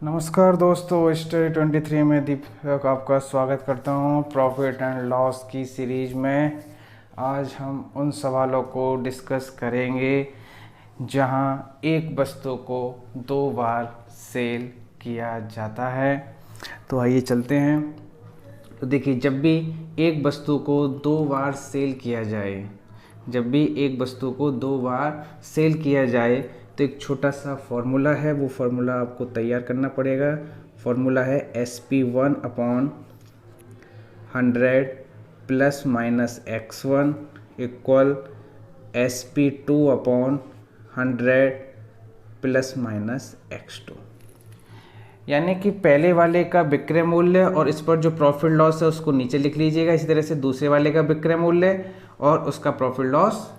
नमस्कार दोस्तों, स्टडी 23 में दीपक आपका स्वागत करता हूँ प्रॉफिट एंड लॉस की सीरीज में। आज हम उन सवालों को डिस्कस करेंगे जहाँ एक वस्तु को दो बार सेल किया जाता है। तो आइए चलते हैं। तो देखिए, जब भी एक वस्तु को दो बार सेल किया जाए, तो एक छोटा सा फॉर्मूला है, वो फॉर्मूला आपको तैयार करना पड़ेगा। फॉर्मूला है SP1/100 plus minus x1 equal SP2/100 plus minus x2। यानी कि पहले वाले का विक्रय मूल्य और इस पर जो प्रॉफिट लॉस है उसको नीचे लिख लीजिएगा। इसी तरह से दूसरे वाले का विक्रय मूल्य और उसका प्रॉफिट लॉस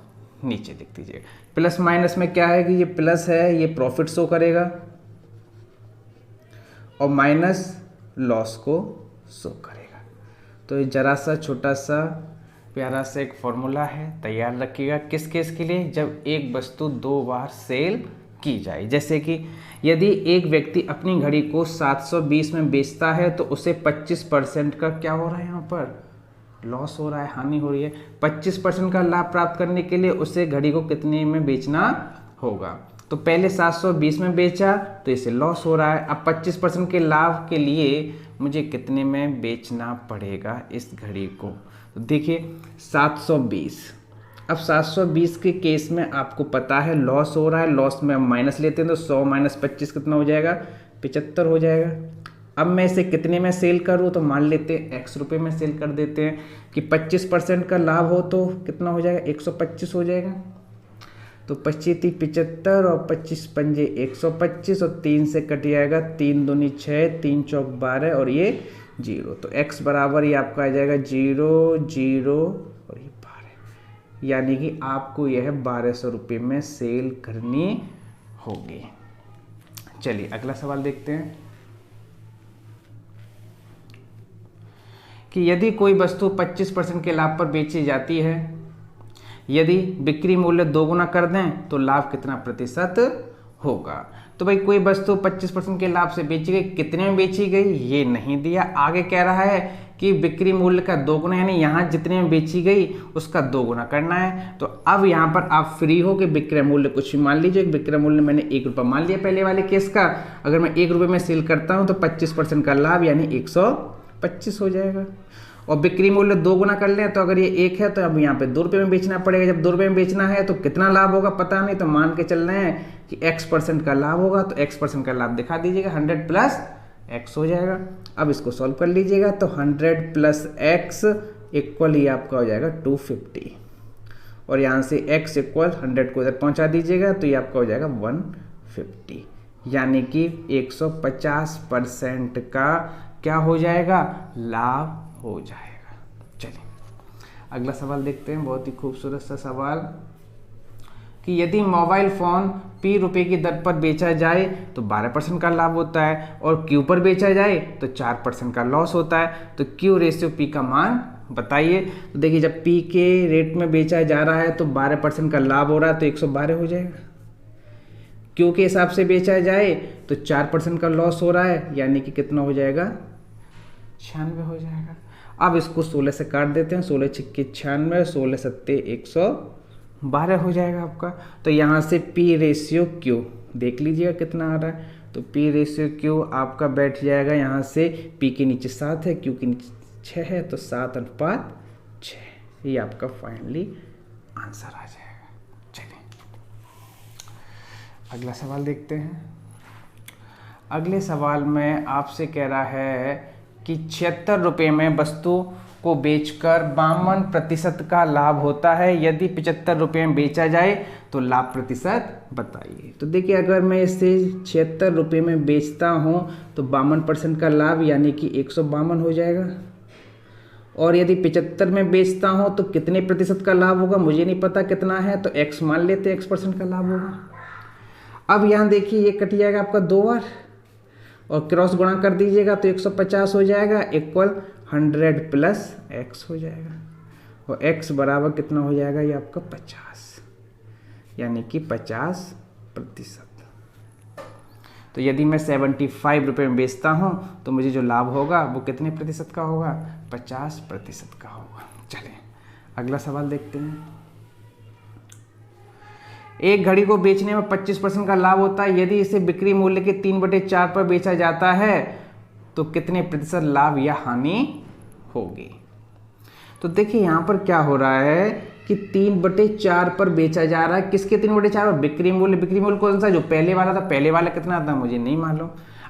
नीचे लिख दीजिएगा। प्लस माइनस में क्या है कि ये प्लस है, ये प्रॉफिट शो करेगा, और माइनस लॉस को शो करेगा। तो ये जरा सा छोटा सा प्यारा सा एक फॉर्मूला है, तैयार रखिएगा। किस केस के लिए? जब एक वस्तु दो बार सेल की जाए। जैसे कि यदि एक व्यक्ति अपनी घड़ी को 720 में बेचता है तो उसे 25% का क्या हो रहा है, यहाँ पर लॉस हो रहा है, हानि हो रही है। 25% का लाभ प्राप्त करने के लिए उसे घड़ी को कितने में बेचना होगा? तो पहले 720 में बेचा तो इसे लॉस हो रहा है। अब 25% के लाभ के लिए मुझे कितने में बेचना पड़ेगा इस घड़ी को? तो देखिए 720। अब 720 के केस में आपको पता है लॉस हो रहा है, लॉस में हम माइनस लेते हैं तो 100 माइनस 25 कितना हो जाएगा? 75 हो जाएगा। अब मैं इसे कितने में सेल करूँ? तो मान लेते हैं x रुपये में सेल कर देते हैं कि 25% का लाभ हो तो कितना हो जाएगा? 125 हो जाएगा। तो 25×3 = 75 और 25 पंजे 125 और 3 से कट जाएगा, 3 दूनी 6, 3 चौक 12 और ये 0। तो x बराबर ये आपका आ जाएगा 0, 0 और ये 12। यानी कि आपको यह 1200 रुपये में सेल करनी होगी। चलिए अगला सवाल देखते हैं कि यदि कोई वस्तु 25% के लाभ पर बेची जाती है, यदि बिक्री मूल्य दोगुना कर दें तो लाभ कितना प्रतिशत होगा? तो भाई कोई वस्तु 25% के लाभ से बेची गई, कितने में बेची गई ये नहीं दिया। आगे कह रहा है कि बिक्री मूल्य का दोगुना, यानी यहाँ जितने में बेची गई उसका दोगुना करना है। तो अब यहाँ पर आप फ्री हो कि विक्रय मूल्य कुछ भी मान लीजिए। विक्रय मूल्य मैंने 1 रुपया मान लिया पहले वाले केस का। अगर मैं 1 रुपये में सेल करता हूँ तो 25% का लाभ यानी 125 हो जाएगा। और बिक्री मूल्य दोगुना कर लें तो अगर ये 1 है तो अब यहाँ पे 2 रुपये में बेचना पड़ेगा। जब 2 रुपये में बेचना है तो कितना लाभ होगा पता नहीं, तो मान के चल रहे हैं कि x% का लाभ होगा। तो x% का लाभ दिखा दीजिएगा, 100 प्लस x हो जाएगा। अब इसको सॉल्व कर लीजिएगा तो 100 प्लस x इक्वल ये आपका हो जाएगा 250, और यहाँ से x इक्वल 100 को इधर पहुँचा दीजिएगा तो ये आपका हो जाएगा 150। यानी कि 150% का क्या हो जाएगा? लाभ हो जाएगा। चलिए अगला सवाल देखते हैं, बहुत ही खूबसूरत सा सवाल कि यदि मोबाइल फ़ोन P रुपये की दर पर बेचा जाए तो 12% का लाभ होता है, और Q पर बेचा जाए तो 4% का लॉस होता है। तो Q रेशियो P का मान बताइए। तो देखिए जब P के रेट में बेचा जा रहा है तो 12% का लाभ हो रहा है तो 112 हो जाएगा। Q के हिसाब से बेचा जाए तो 4% का लॉस हो रहा है, यानी कि कितना हो जाएगा? 96 हो जाएगा। अब इसको 16 से काट देते हैं, 16 छिक्के 96, 16 सत्ते 112 हो जाएगा आपका। तो यहाँ से P रेशियो Q देख लीजिएगा कितना आ रहा है। तो P रेशियो Q आपका बैठ जाएगा, यहाँ से P के नीचे 7 है, Q के नीचे 6 है, तो 7:6। ये आपका फाइनली आंसर आ जाएगा। चलिए अगला सवाल देखते हैं। अगले सवाल में आपसे कह रहा है कि 76 रुपये में वस्तु को बेचकर 52% का लाभ होता है। यदि 75 रुपये में बेचा जाए तो लाभ प्रतिशत बताइए। तो देखिए अगर मैं इसे 76 रुपये में बेचता हूँ तो 52% का लाभ यानी कि 152 हो जाएगा। और यदि 75 में बेचता हूँ तो कितने प्रतिशत का लाभ होगा मुझे नहीं पता कितना है, तो x मान लेते हैं, x% का लाभ होगा। अब यहाँ देखिए ये कट जाएगा आपका 2 बार और क्रॉस गुणा कर दीजिएगा तो 150 हो जाएगा, इक्वल 100 प्लस x हो जाएगा, और x बराबर कितना हो जाएगा? ये आपका 50, यानी कि 50%। तो यदि मैं 75 रुपये में बेचता हूँ तो मुझे जो लाभ होगा वो कितने प्रतिशत का होगा? 50% का होगा। चलिए अगला सवाल देखते हैं। एक घड़ी को बेचने में 25% का लाभ होता है, यदि इसे बिक्री मूल्य के 3/4 पर बेचा जाता है तो कितने प्रतिशत लाभ या हानि होगी? तो देखिए यहाँ पर क्या हो रहा है कि 3/4 पर बेचा जा रहा है। किसके 3/4 पर? बिक्री मूल्य। बिक्री मूल्य कौन सा? जो पहले वाला था। पहले वाला कितना था मुझे नहीं मालूम।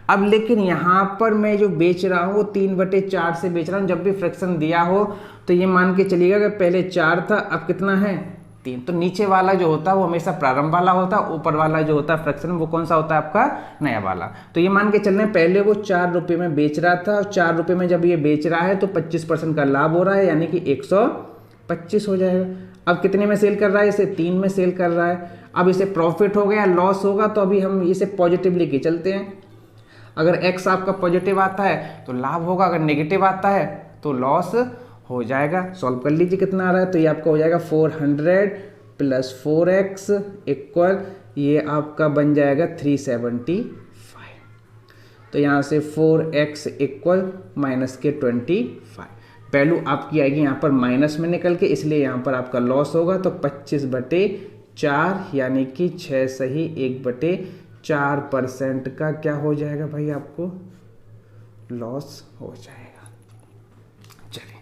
अब लेकिन यहाँ पर मैं जो बेच रहा हूँ वो 3/4 से बेच रहा हूँ। जब भी फ्रैक्शन दिया हो तो ये मान के चलिएगा कि पहले 4 था, अब कितना है? 3। तो नीचे वाला जो होता है वो हमेशा प्रारंभ वाला होता है, ऊपर वाला जो होता है फ्रैक्शन वो कौन सा होता है? आपका नया वाला। तो ये मान के चल रहे हैं पहले वो 4 रुपये में बेच रहा था, और 4 रुपये में जब ये बेच रहा है तो 25% का लाभ हो रहा है, यानी कि 125 हो जाएगा। अब कितने में सेल कर रहा है? इसे 3 में सेल कर रहा है। अब इसे प्रॉफिट हो गया, लॉस होगा, तो अभी हम इसे पॉजिटिव लेके चलते हैं। अगर एक्स आपका पॉजिटिव आता है तो लाभ होगा, अगर नेगेटिव आता है तो लॉस हो जाएगा। सॉल्व कर लीजिए कितना आ रहा है। तो ये आपका हो जाएगा 400 + 4x इक्वल, ये आपका बन जाएगा 375। तो यहाँ से 4x इक्वल -25। वैल्यू आपकी आएगी यहाँ पर माइनस में निकल के, इसलिए यहाँ पर आपका लॉस होगा। तो 25/4 यानी कि 6 सही 1/4% का क्या हो जाएगा भाई? आपको लॉस हो जाएगा। चलिए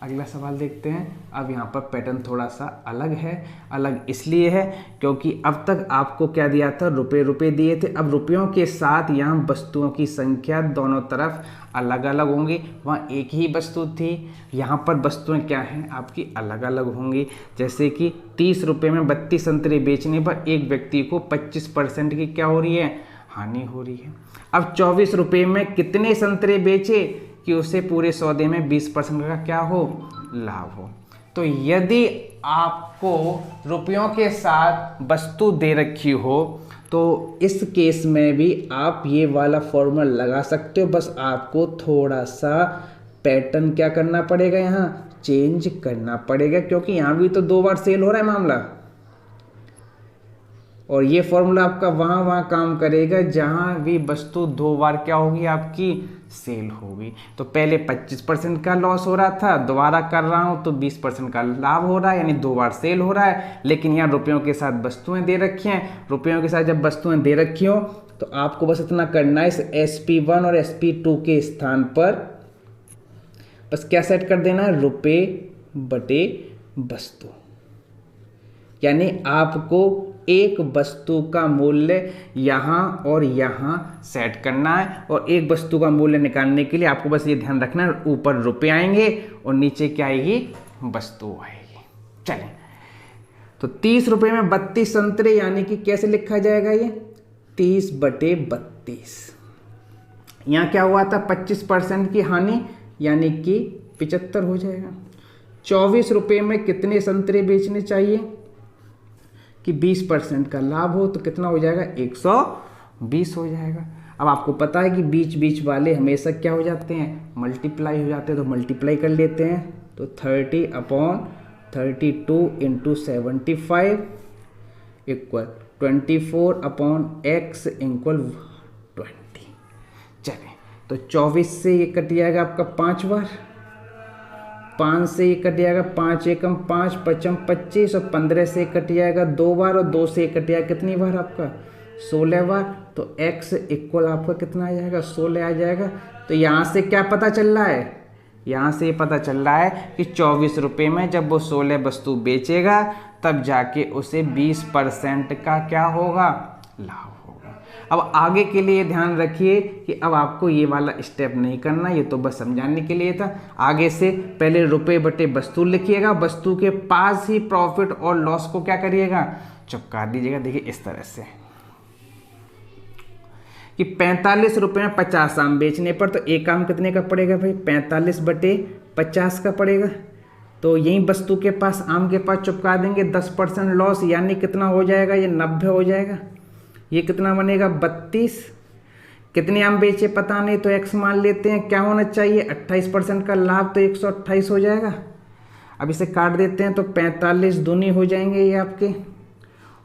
अगला सवाल देखते हैं। अब यहाँ पर पैटर्न थोड़ा सा अलग है। अलग इसलिए है क्योंकि अब तक आपको क्या दिया था? रुपए दिए थे। अब रुपयों के साथ यहाँ वस्तुओं की संख्या दोनों तरफ अलग अलग होंगी। वहाँ एक ही वस्तु थी, यहाँ पर वस्तुएं क्या हैं? आपकी अलग अलग होंगी। जैसे कि 30 रुपये में 32 संतरे बेचने पर एक व्यक्ति को 25% की क्या हो रही है? हानि हो रही है। अब 24 रुपये में कितने संतरे बेचे कि उसे पूरे सौदे में 20% का क्या हो? लाभ हो। तो यदि आपको रुपयों के साथ वस्तु दे रखी हो तो इस केस में भी आप ये वाला फॉर्मूला लगा सकते हो। बस आपको थोड़ा सा पैटर्न क्या करना पड़ेगा? यहाँ चेंज करना पड़ेगा, क्योंकि यहाँ भी तो 2 बार सेल हो रहा है मामला, और ये फॉर्मूला आपका वहाँ काम करेगा जहाँ भी वस्तु 2 बार क्या होगी? आपकी सेल होगी। तो पहले 25% का लॉस हो रहा था, दोबारा कर रहा हूँ तो 20% का लाभ हो रहा है, यानी 2 बार सेल हो रहा है। लेकिन यहाँ रुपयों के साथ वस्तुएं दे रखी हैं। रुपयों के साथ जब वस्तुएं दे रखी हो तो आपको बस इतना करना है, इस SP1 और SP2 के स्थान पर बस क्या सेट कर देना है? रुपये/वस्तु। यानी आपको एक वस्तु का मूल्य यहाँ और यहाँ सेट करना है, और एक वस्तु का मूल्य निकालने के लिए आपको बस ये ध्यान रखना है, ऊपर रुपये आएंगे और नीचे क्या आएगी? वस्तु आएगी। चलें, तो 30 रुपये में 32 संतरे, यानी कि कैसे लिखा जाएगा? ये 30/32। यहाँ क्या हुआ था? 25% की हानि, यानी कि 75 हो जाएगा। 24 रुपये में कितने संतरे बेचने चाहिए कि 20% का लाभ हो? तो कितना हो जाएगा? 120 हो जाएगा। अब आपको पता है कि बीच बीच वाले हमेशा क्या हो जाते हैं? मल्टीप्लाई हो जाते हैं, तो मल्टीप्लाई कर लेते हैं। तो 30/32 × 75 इक्वल 24/x इक्वल 20। चलिए, तो 24 से ये कट जाएगा आपका 5 बार, 5 से ये कट जाएगा 5 एकम 5, 5 25, और 15 से कट जाएगा 2 बार, और 2 से कट जाएगा कितनी बार? आपका 16 बार। तो x इक्वल आपका कितना आ जाएगा? 16 आ जाएगा। तो यहाँ से क्या पता चल रहा है? यहाँ से पता चल रहा है कि 24 रुपये में जब वो 16 वस्तु बेचेगा तब जाके उसे 20% का क्या होगा? लाभ होगा। अब आगे के लिए ध्यान रखिए कि अब आपको ये वाला स्टेप नहीं करना, ये तो बस समझाने के लिए था। आगे से पहले रुपये/वस्तु लिखिएगा, वस्तु के पास ही प्रॉफिट और लॉस को क्या करिएगा? चिपका दीजिएगा। देखिए इस तरह से कि 45 रुपये में 50 आम बेचने पर तो एक आम कितने का पड़ेगा भाई? 45/50 का पड़ेगा। तो यही वस्तु के पास, आम के पास चिपका देंगे, 10% लॉस, यानी कितना हो जाएगा? ये 90 हो जाएगा। ये कितना बनेगा? 32। कितने आम बेचे पता नहीं, तो x मान लेते हैं। क्या होना चाहिए? 28% का लाभ, तो 128 हो जाएगा। अब इसे काट देते हैं तो 45 दूनी हो जाएंगे ये आपके,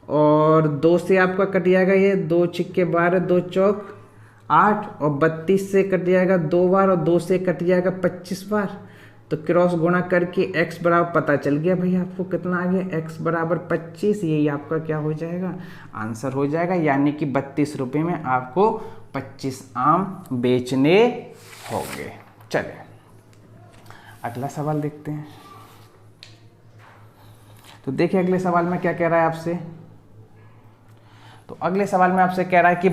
और 2 से आपका कट जाएगा ये 2 छिक्के 12, 2 चौक 8, और 32 से कट जाएगा 2 बार, और 2 से कट जाएगा 25 बार। तो क्रॉस गुणा करके x बराबर पता चल गया भाई आपको कितना आ गया, x बराबर 25। यही आपका क्या हो जाएगा, आंसर हो जाएगा। यानी कि 32 रुपये में आपको 25 आम बेचने होंगे। चलिए अगला सवाल देखते हैं। तो देखिए अगले सवाल में क्या कह रहा है आपसे। तो अगले सवाल में आपसे कह रहा है कि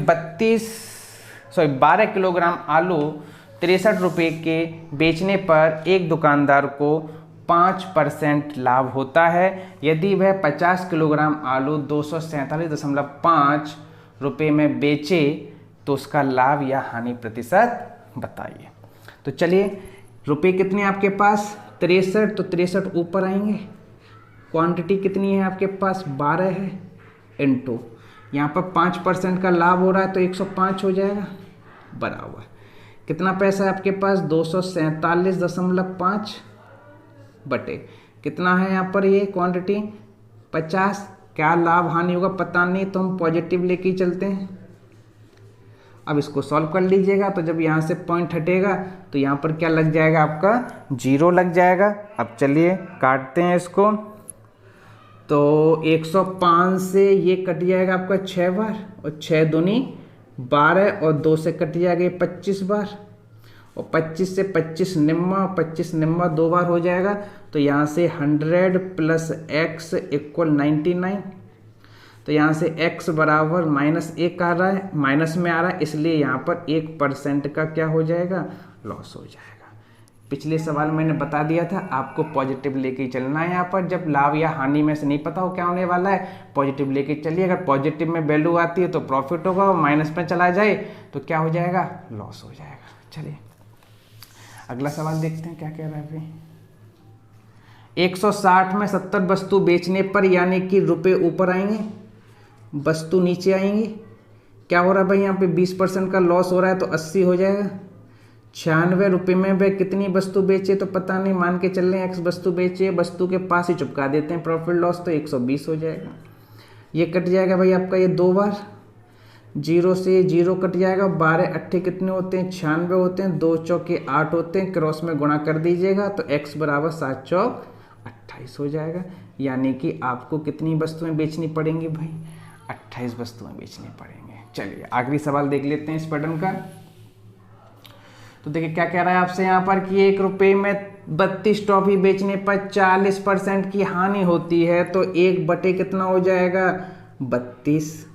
12 किलोग्राम आलू 63 रुपये के बेचने पर एक दुकानदार को 5% लाभ होता है। यदि वह 50 किलोग्राम आलू 247.5 रुपये में बेचे तो उसका लाभ या हानि प्रतिशत बताइए। तो चलिए रुपये कितने आपके पास, 63, तो 63 ऊपर आएंगे। क्वांटिटी कितनी है आपके पास, 12 है, इनटू यहाँ पर 5% का लाभ हो रहा है तो 105 हो जाएगा, बराबर कितना पैसा है आपके पास, 247.5 बटे कितना है यहाँ पर ये क्वांटिटी 50। क्या लाभ हानि होगा पता नहीं, तो हम पॉजिटिव लेके ही चलते हैं। अब इसको सॉल्व कर लीजिएगा। तो जब यहाँ से पॉइंट हटेगा तो यहाँ पर क्या लग जाएगा, आपका 0 लग जाएगा। अब चलिए काटते हैं इसको। तो 105 से ये कट जाएगा आपका 6 बार, और 6 दूनी 12, और 2 से कट जाएगा 25 बार, और 25 से 25 निम्मा, 25 निम्मा 2 बार हो जाएगा। तो यहाँ से 100 प्लस x इक्वल 99। तो यहाँ से x बराबर -1 आ रहा है, माइनस में आ रहा है, इसलिए यहाँ पर 1% का क्या हो जाएगा, लॉस हो जाएगा। पिछले सवाल मैंने बता दिया था आपको पॉजिटिव लेके चलना है। यहाँ पर जब लाभ या हानि में से नहीं पता हो क्या होने वाला है, पॉजिटिव लेके चलिए। अगर पॉजिटिव में वैल्यू आती है तो प्रॉफिट होगा, और माइनस में चला जाए तो क्या हो जाएगा, लॉस हो जाएगा। चलिए अगला सवाल देखते हैं क्या कह रहा है भाई। 160 में 70 वस्तु बेचने पर यानी कि रुपये ऊपर आएंगे, वस्तु नीचे आएंगी। क्या हो रहा है भाई, यहाँ पे 20% का लॉस हो रहा है, तो 80 हो जाएगा। 96 रुपये में वह कितनी वस्तु बेचे, तो पता नहीं, मान के चल रहे हैं x वस्तु बेचे, वस्तु के पास ही चुपका देते हैं प्रॉफिट लॉस, तो 120 हो जाएगा। ये कट जाएगा भाई आपका ये 2 बार, 0 से 0 कट जाएगा। 12 अट्ठे कितने होते हैं, 96 होते हैं, 2 चौके 8 होते हैं, क्रॉस में गुणा कर दीजिएगा तो x बराबर 7 चौक 28 हो जाएगा। यानी कि आपको कितनी वस्तुएं बेचनी पड़ेंगी भाई, 28 वस्तुएं बेचनी पड़ेंगे। चलिए आखिरी सवाल देख लेते हैं इस पैटर्न का। तो देखिए क्या कह रहा है आपसे यहाँ पर कि 1 रुपये में 32 टॉफी बेचने पर 40% की हानि होती है, तो 1 बटे कितना हो जाएगा, 32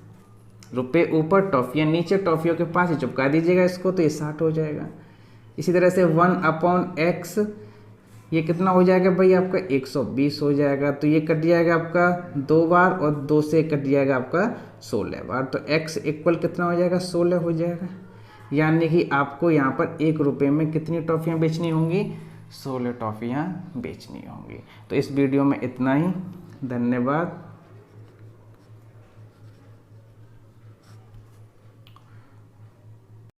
रुपये ऊपर, टॉफियाँ नीचे, टॉफियों के पास ही चिपका दीजिएगा इसको, तो ये 60 हो जाएगा। इसी तरह से 1/x ये कितना हो जाएगा भाई आपका, 120 हो जाएगा। तो ये कट जाएगा आपका 2 बार, और 2 से कट जाएगा आपका 16 बार, तो x इक्वल कितना हो जाएगा, 16 हो जाएगा। यानी कि आपको यहाँ पर 1 रुपये में कितनी टॉफियाँ बेचनी होंगी, 16 टॉफियाँ बेचनी होंगी। तो इस वीडियो में इतना ही, धन्यवाद।